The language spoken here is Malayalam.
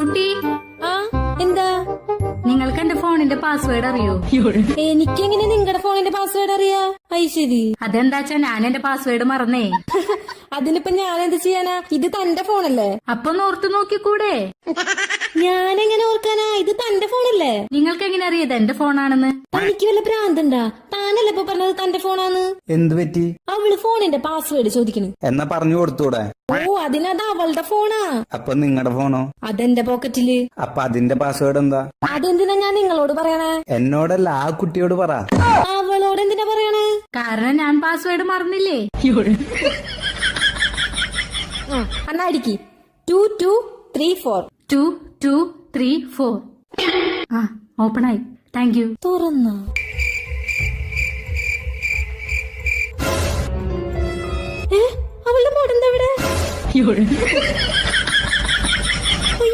കുട്ടി ആ എന്താ? നിങ്ങൾക്ക് എന്റെ ഫോണിന്റെ പാസ്വേഡ് അറിയോ? എനിക്കെങ്ങനെ നിങ്ങളുടെ ഫോണിന്റെ പാസ്വേഡ് അറിയാ? ശരി. അതെന്താച്ചാ ഞാൻ എന്റെ പാസ്വേഡ് മറന്നേ. അതിനിപ്പോ ഞാൻ എന്ത് ചെയ്യാനാ? ഇത് തന്റെ ഫോണല്ലേ? അപ്പൊ ഓർത്തു നോക്കിക്കൂടെ? ഞാനെങ്ങനെ ഓർക്കാനാ? ഇത് തന്റെ ഫോണല്ലേ? നിങ്ങൾക്ക് എങ്ങനെ അറിയത് എന്റെ ഫോണാണെന്ന്? തനിക്ക് വല്ല ഭ്രാന്തണ്ടാ? താനല്ലേ ഇപ്പൊ പറഞ്ഞത് തന്റെ ഫോണാന്ന്? എന്ത് പറ്റി? അവള് ഫോണിന്റെ പാസ്വേഡ് ചോദിക്കണു. എന്നാ പറഞ്ഞു കൊടുത്തൂടെ? ഓ, അതിനത് അവളുടെ ഫോണാ. അപ്പൊ നിങ്ങളുടെ ഫോണോ? അതെന്റെ പോക്കറ്റില്. അപ്പൊ അതിന്റെ പാസ്വേഡ് എന്താ? അതെന്തിനാ ഞാൻ നിങ്ങളോട് പറയണേ? എന്നോടല്ല, ആ കുട്ടിയോട് പറ. അവളോട് എന്തിനാ പറയണേ? കാരണം ഞാൻ പാസ്വേഡ് മറന്നില്ലേ. എന്നാ അടിക്ക്. 2234 2234. ആ, ഓപ്പൺ ആയി. Thank you. തുറന്ന അവളുടെ മോഡെന്താ ഇവിടെ?